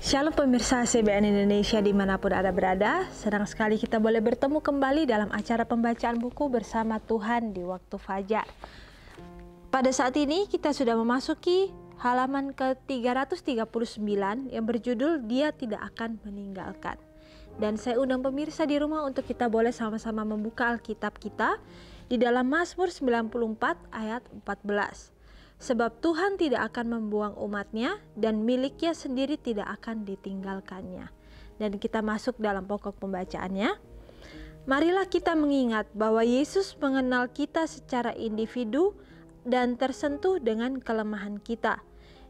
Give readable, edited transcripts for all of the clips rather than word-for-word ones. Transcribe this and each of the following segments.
Shalom pemirsa CBN Indonesia dimanapun Anda berada. Senang sekali kita boleh bertemu kembali dalam acara pembacaan buku bersama Tuhan di waktu fajar. Pada saat ini kita sudah memasuki halaman ke-339 yang berjudul Dia Tidak Akan Meninggalkan. Dan saya undang pemirsa di rumah untuk kita boleh sama-sama membuka Alkitab kita di dalam Mazmur 94 ayat 14. Sebab Tuhan tidak akan membuang umatnya dan miliknya sendiri tidak akan ditinggalkannya. Dan kita masuk dalam pokok pembacaannya. Marilah kita mengingat bahwa Yesus mengenal kita secara individu dan tersentuh dengan kelemahan kita.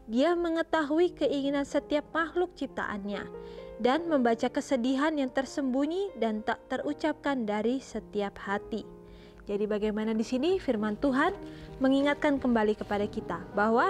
Dia mengetahui keinginan setiap makhluk ciptaannya dan membaca kesedihan yang tersembunyi dan tak terucapkan dari setiap hati. Jadi bagaimana di sini firman Tuhan mengingatkan kembali kepada kita bahwa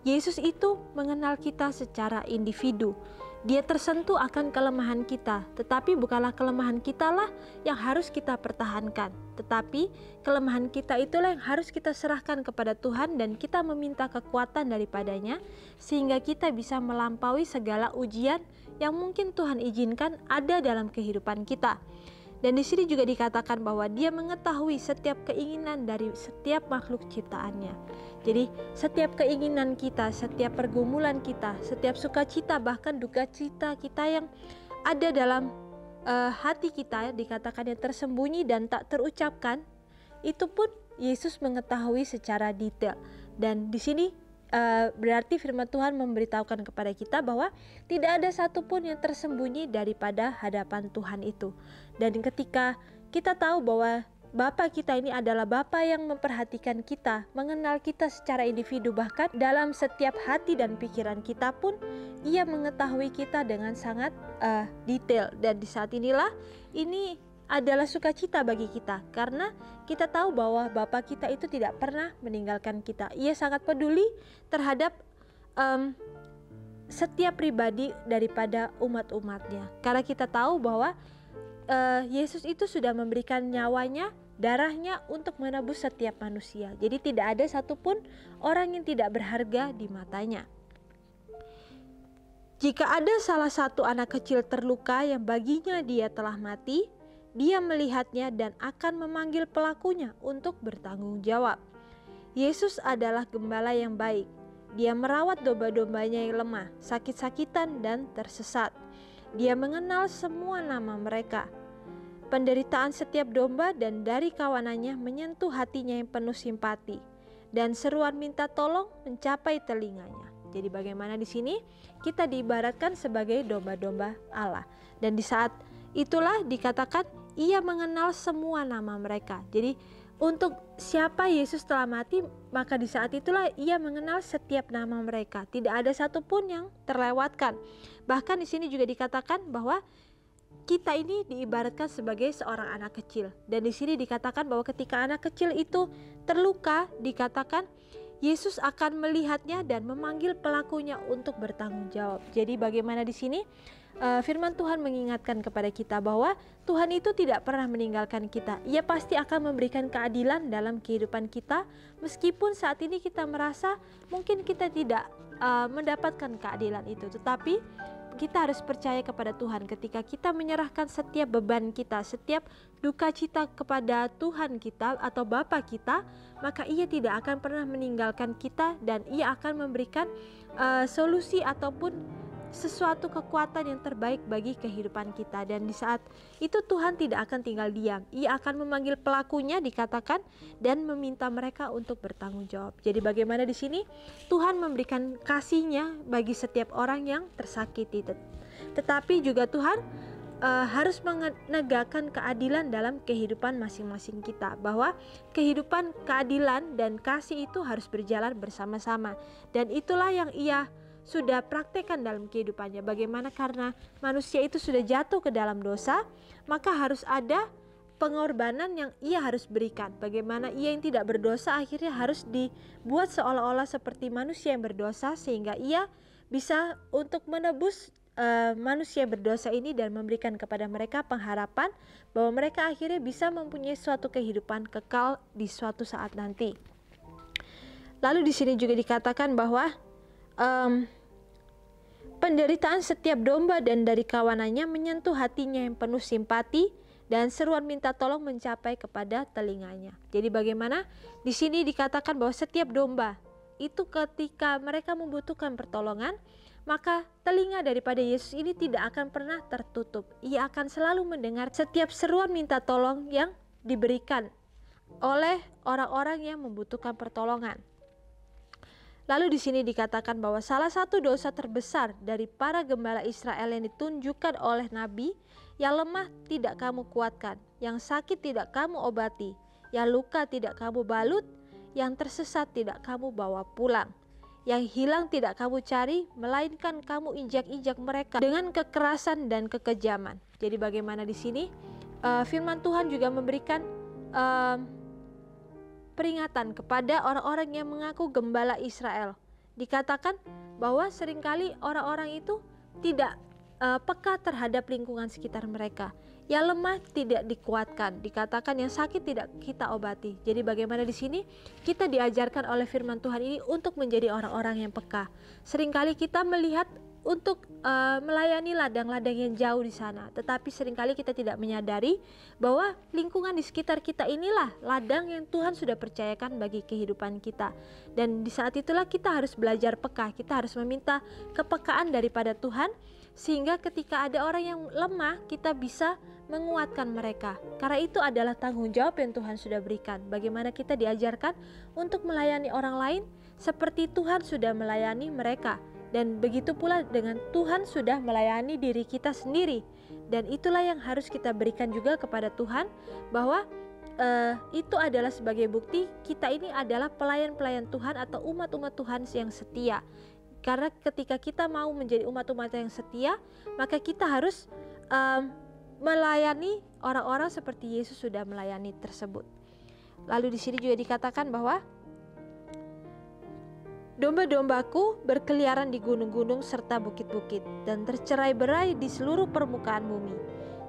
Yesus itu mengenal kita secara individu. Dia tersentuh akan kelemahan kita, tetapi bukanlah kelemahan kita lah yang harus kita pertahankan, tetapi kelemahan kita itulah yang harus kita serahkan kepada Tuhan dan kita meminta kekuatan daripadanya sehingga kita bisa melampaui segala ujian yang mungkin Tuhan izinkan ada dalam kehidupan kita. Dan di sini juga dikatakan bahwa Dia mengetahui setiap keinginan dari setiap makhluk ciptaannya. Jadi setiap keinginan kita, setiap pergumulan kita, setiap sukacita bahkan duka cita kita yang ada dalam hati kita dikatakan yang tersembunyi dan tak terucapkan, itu pun Yesus mengetahui secara detail. Dan di sini berarti firman Tuhan memberitahukan kepada kita bahwa tidak ada satupun yang tersembunyi daripada hadapan Tuhan itu. Dan ketika kita tahu bahwa Bapa kita ini adalah Bapa yang memperhatikan kita, mengenal kita secara individu, bahkan dalam setiap hati dan pikiran kita pun Ia mengetahui kita dengan sangat detail. Dan di saat inilah ini adalah sukacita bagi kita karena kita tahu bahwa Bapa kita itu tidak pernah meninggalkan kita. Ia sangat peduli terhadap setiap pribadi daripada umat-umatnya. Karena kita tahu bahwa Yesus itu sudah memberikan nyawanya, darahnya untuk menebus setiap manusia. Jadi tidak ada satupun orang yang tidak berharga di matanya. Jika ada salah satu anak kecil terluka yang baginya dia telah mati, Dia melihatnya dan akan memanggil pelakunya untuk bertanggung jawab. Yesus adalah gembala yang baik. Dia merawat domba-dombanya yang lemah, sakit-sakitan dan tersesat. Dia mengenal semua nama mereka. Penderitaan setiap domba dan dari kawanannya menyentuh hatinya yang penuh simpati. Dan seruan minta tolong mencapai telinganya. Jadi bagaimana di sini kita diibaratkan sebagai domba-domba Allah. Dan di saat itulah dikatakan Ia mengenal semua nama mereka. Jadi untuk siapa Yesus telah mati, maka di saat itulah Ia mengenal setiap nama mereka. Tidak ada satupun yang terlewatkan. Bahkan di sini juga dikatakan bahwa kita ini diibaratkan sebagai seorang anak kecil. Dan di sini dikatakan bahwa ketika anak kecil itu terluka, dikatakan Yesus akan melihatnya dan memanggil pelakunya untuk bertanggung jawab. Jadi bagaimana di sini firman Tuhan mengingatkan kepada kita bahwa Tuhan itu tidak pernah meninggalkan kita. Ia pasti akan memberikan keadilan dalam kehidupan kita, meskipun saat ini kita merasa mungkin kita tidak mendapatkan keadilan itu. Tetapi kita harus percaya kepada Tuhan ketika kita menyerahkan setiap beban kita, setiap duka cita kepada Tuhan kita atau Bapa kita, maka Ia tidak akan pernah meninggalkan kita dan Ia akan memberikan solusi ataupun sesuatu kekuatan yang terbaik bagi kehidupan kita. Dan di saat itu Tuhan tidak akan tinggal diam. Ia akan memanggil pelakunya dikatakan dan meminta mereka untuk bertanggung jawab. Jadi bagaimana di sini Tuhan memberikan kasih-Nya bagi setiap orang yang tersakiti. Tetapi juga Tuhan harus menegakkan keadilan dalam kehidupan masing-masing kita, bahwa kehidupan keadilan dan kasih itu harus berjalan bersama-sama. Dan itulah yang Ia sudah praktekkan dalam kehidupannya. Bagaimana karena manusia itu sudah jatuh ke dalam dosa, maka harus ada pengorbanan yang Ia harus berikan. Bagaimana Ia yang tidak berdosa akhirnya harus dibuat seolah-olah seperti manusia yang berdosa, sehingga Ia bisa untuk menebus manusia berdosa ini dan memberikan kepada mereka pengharapan bahwa mereka akhirnya bisa mempunyai suatu kehidupan kekal di suatu saat nanti. Lalu di sini juga dikatakan bahwa Penderitaan setiap domba dan dari kawanannya menyentuh hatinya yang penuh simpati, dan seruan minta tolong mencapai kepada telinganya. Jadi bagaimana? Di sini dikatakan bahwa setiap domba itu ketika mereka membutuhkan pertolongan, maka telinga daripada Yesus ini tidak akan pernah tertutup. Ia akan selalu mendengar setiap seruan minta tolong yang diberikan oleh orang-orang yang membutuhkan pertolongan. Lalu di sini dikatakan bahwa salah satu dosa terbesar dari para gembala Israel yang ditunjukkan oleh Nabi, yang lemah tidak kamu kuatkan, yang sakit tidak kamu obati, yang luka tidak kamu balut, yang tersesat tidak kamu bawa pulang, yang hilang tidak kamu cari, melainkan kamu injak-injak mereka dengan kekerasan dan kekejaman. Jadi bagaimana di sini firman Tuhan juga memberikan peringatan kepada orang-orang yang mengaku gembala Israel. Dikatakan bahwa seringkali orang-orang itu tidak peka terhadap lingkungan sekitar mereka. Yang lemah tidak dikuatkan, dikatakan yang sakit tidak kita obati. Jadi bagaimana di sini kita diajarkan oleh firman Tuhan ini untuk menjadi orang-orang yang peka. Seringkali kita melihat untuk melayani ladang-ladang yang jauh di sana, tetapi seringkali kita tidak menyadari bahwa lingkungan di sekitar kita inilah ladang yang Tuhan sudah percayakan bagi kehidupan kita. Dan di saat itulah kita harus belajar peka, kita harus meminta kepekaan daripada Tuhan, sehingga ketika ada orang yang lemah kita bisa menguatkan mereka. Karena itu adalah tanggung jawab yang Tuhan sudah berikan. Bagaimana kita diajarkan untuk melayani orang lain seperti Tuhan sudah melayani mereka. Dan begitu pula dengan Tuhan sudah melayani diri kita sendiri. Dan itulah yang harus kita berikan juga kepada Tuhan, bahwa itu adalah sebagai bukti kita ini adalah pelayan-pelayan Tuhan atau umat-umat Tuhan yang setia. Karena ketika kita mau menjadi umat-umat yang setia, maka kita harus melayani orang-orang seperti Yesus sudah melayani tersebut. Lalu di sini juga dikatakan bahwa domba-dombaku berkeliaran di gunung-gunung serta bukit-bukit dan tercerai-berai di seluruh permukaan bumi.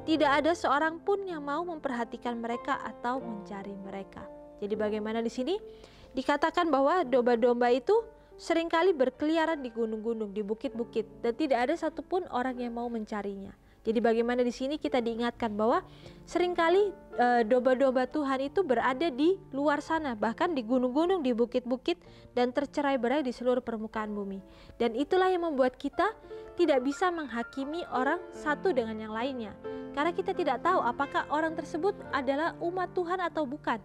Tidak ada seorang pun yang mau memperhatikan mereka atau mencari mereka. Jadi bagaimana di sini? Dikatakan bahwa domba-domba itu seringkali berkeliaran di gunung-gunung, di bukit-bukit, dan tidak ada satupun orang yang mau mencarinya. Jadi bagaimana di sini kita diingatkan bahwa seringkali domba-domba Tuhan itu berada di luar sana, bahkan di gunung-gunung, di bukit-bukit, dan tercerai-berai di seluruh permukaan bumi. Dan itulah yang membuat kita tidak bisa menghakimi orang satu dengan yang lainnya, karena kita tidak tahu apakah orang tersebut adalah umat Tuhan atau bukan.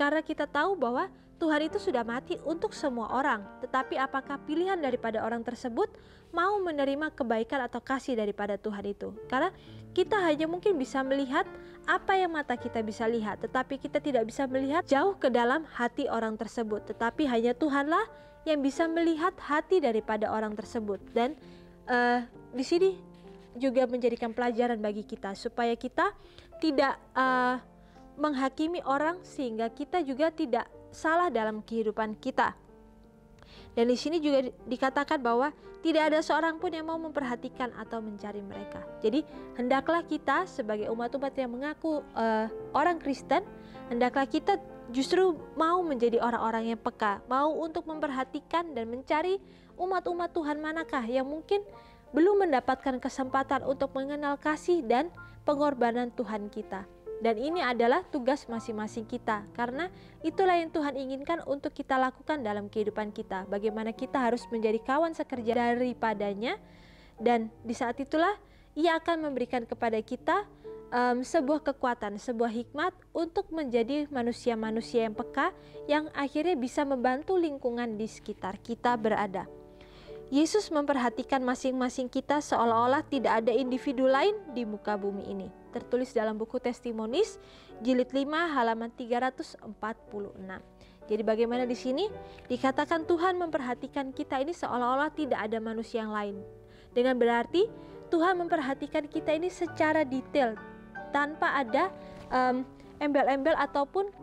Karena kita tahu bahwa Tuhan itu sudah mati untuk semua orang, tetapi apakah pilihan daripada orang tersebut mau menerima kebaikan atau kasih daripada Tuhan itu? Karena kita hanya mungkin bisa melihat apa yang mata kita bisa lihat, tetapi kita tidak bisa melihat jauh ke dalam hati orang tersebut. Tetapi hanya Tuhanlah yang bisa melihat hati daripada orang tersebut. Dan di sini juga menjadikan pelajaran bagi kita supaya kita tidak menghakimi orang, sehingga kita juga tidak salah dalam kehidupan kita. Dan di sini juga dikatakan bahwa tidak ada seorang pun yang mau memperhatikan atau mencari mereka. Jadi hendaklah kita sebagai umat-umat yang mengaku orang Kristen, hendaklah kita justru mau menjadi orang-orang yang peka, mau untuk memperhatikan dan mencari umat-umat Tuhan manakah yang mungkin belum mendapatkan kesempatan untuk mengenal kasih dan pengorbanan Tuhan kita. Dan ini adalah tugas masing-masing kita, karena itulah yang Tuhan inginkan untuk kita lakukan dalam kehidupan kita. Bagaimana kita harus menjadi kawan sekerja daripadanya, dan di saat itulah Ia akan memberikan kepada kita sebuah kekuatan, sebuah hikmat untuk menjadi manusia-manusia yang peka, yang akhirnya bisa membantu lingkungan di sekitar kita berada. Yesus memperhatikan masing-masing kita seolah-olah tidak ada individu lain di muka bumi ini. Tertulis dalam buku Testimonis, jilid 5 halaman 346. Jadi bagaimana di sini? Dikatakan Tuhan memperhatikan kita ini seolah-olah tidak ada manusia yang lain. Dengan berarti Tuhan memperhatikan kita ini secara detail, tanpa ada embel-embel ataupun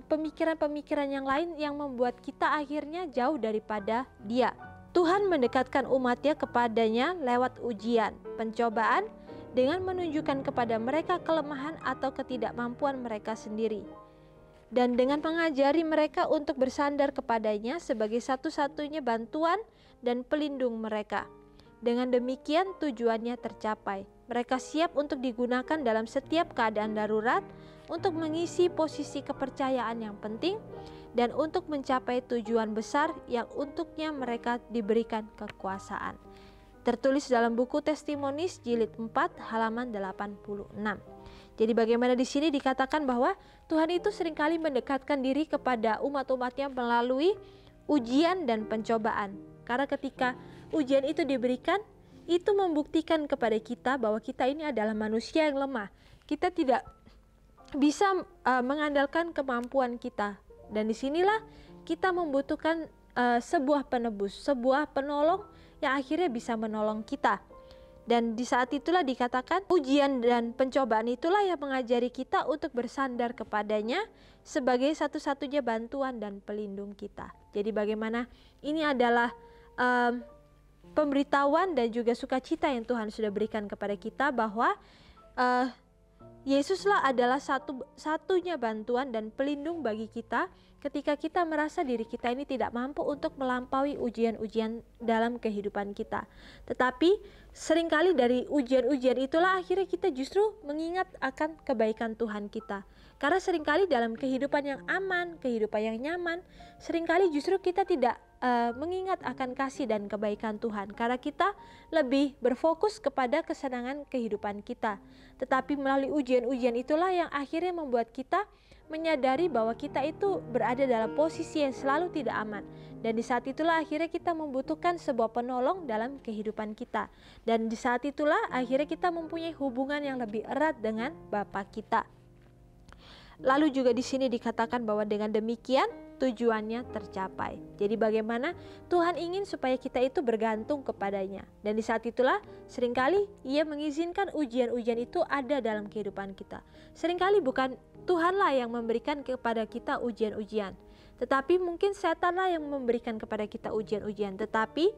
pemikiran-pemikiran yang lain yang membuat kita akhirnya jauh daripada Dia. Tuhan mendekatkan umatnya kepadanya lewat ujian, pencobaan, dengan menunjukkan kepada mereka kelemahan atau ketidakmampuan mereka sendiri, dan dengan mengajari mereka untuk bersandar kepadanya sebagai satu-satunya bantuan dan pelindung mereka. Dengan demikian tujuannya tercapai. Mereka siap untuk digunakan dalam setiap keadaan darurat, untuk mengisi posisi kepercayaan yang penting, dan untuk mencapai tujuan besar yang untuknya mereka diberikan kekuasaan. Tertulis dalam buku Testimonies jilid 4 halaman 86. Jadi bagaimana di sini dikatakan bahwa Tuhan itu seringkali mendekatkan diri kepada umat-umatnya melalui ujian dan pencobaan. Karena ketika ujian itu diberikan, itu membuktikan kepada kita bahwa kita ini adalah manusia yang lemah. Kita tidak bisa mengandalkan kemampuan kita. Dan disinilah kita membutuhkan sebuah penebus, sebuah penolong yang akhirnya bisa menolong kita. Dan di saat itulah dikatakan ujian dan pencobaan itulah yang mengajari kita untuk bersandar kepadanya sebagai satu-satunya bantuan dan pelindung kita. Jadi bagaimana ini adalah pemberitahuan dan juga sukacita yang Tuhan sudah berikan kepada kita bahwa Yesuslah adalah satu-satunya bantuan dan pelindung bagi kita ketika kita merasa diri kita ini tidak mampu untuk melampaui ujian-ujian dalam kehidupan kita. Tetapi seringkali dari ujian-ujian itulah akhirnya kita justru mengingat akan kebaikan Tuhan kita. Karena seringkali dalam kehidupan yang aman, kehidupan yang nyaman, seringkali justru kita tidak mengingat akan kasih dan kebaikan Tuhan. Karena kita lebih berfokus kepada kesenangan kehidupan kita. Tetapi melalui ujian-ujian itulah yang akhirnya membuat kita menyadari bahwa kita itu berada dalam posisi yang selalu tidak aman. Dan di saat itulah akhirnya kita membutuhkan sebuah penolong dalam kehidupan kita. Dan di saat itulah akhirnya kita mempunyai hubungan yang lebih erat dengan Bapa kita. Lalu juga di sini dikatakan bahwa dengan demikian tujuannya tercapai. Jadi bagaimana Tuhan ingin supaya kita itu bergantung kepadanya. Dan di saat itulah seringkali Ia mengizinkan ujian-ujian itu ada dalam kehidupan kita. Seringkali bukan Tuhanlah yang memberikan kepada kita ujian-ujian, tetapi mungkin setanlah yang memberikan kepada kita ujian-ujian. Tetapi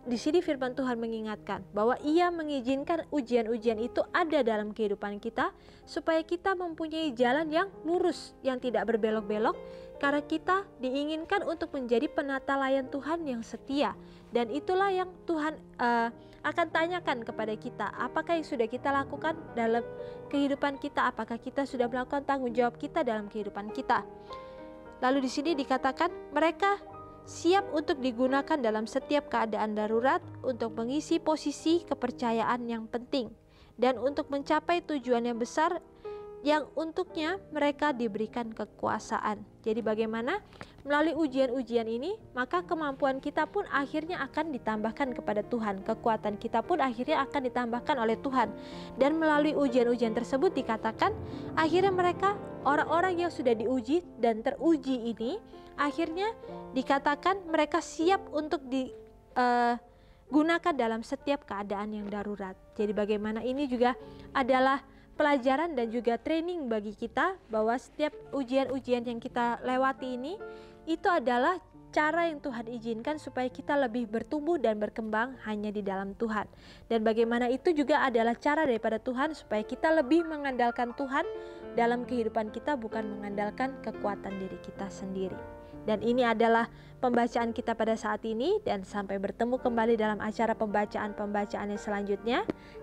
di sini firman Tuhan mengingatkan bahwa Ia mengizinkan ujian-ujian itu ada dalam kehidupan kita supaya kita mempunyai jalan yang lurus, yang tidak berbelok-belok, karena kita diinginkan untuk menjadi penata layan Tuhan yang setia. Dan itulah yang Tuhan akan tanyakan kepada kita, apakah yang sudah kita lakukan dalam kehidupan kita, apakah kita sudah melakukan tanggung jawab kita dalam kehidupan kita. Lalu di sini dikatakan mereka siap untuk digunakan dalam setiap keadaan darurat untuk mengisi posisi kepercayaan yang penting dan untuk mencapai tujuan yang besar yang untuknya mereka diberikan kekuasaan. Jadi bagaimana melalui ujian-ujian ini maka kemampuan kita pun akhirnya akan ditambahkan kepada Tuhan. Kekuatan kita pun akhirnya akan ditambahkan oleh Tuhan. Dan melalui ujian-ujian tersebut dikatakan akhirnya mereka orang-orang yang sudah diuji dan teruji ini akhirnya dikatakan mereka siap untuk digunakan dalam setiap keadaan yang darurat. Jadi bagaimana ini juga adalah pelajaran dan juga training bagi kita bahwa setiap ujian-ujian yang kita lewati ini itu adalah cara yang Tuhan izinkan supaya kita lebih bertumbuh dan berkembang hanya di dalam Tuhan. Dan bagaimana itu juga adalah cara daripada Tuhan supaya kita lebih mengandalkan Tuhan dalam kehidupan kita, bukan mengandalkan kekuatan diri kita sendiri. Dan ini adalah pembacaan kita pada saat ini, dan sampai bertemu kembali dalam acara pembacaan-pembacaan yang selanjutnya.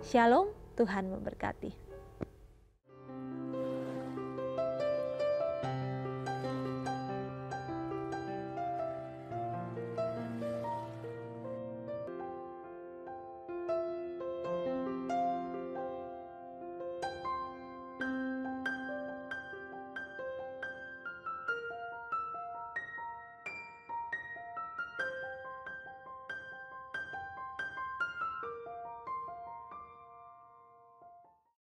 Shalom, Tuhan memberkati.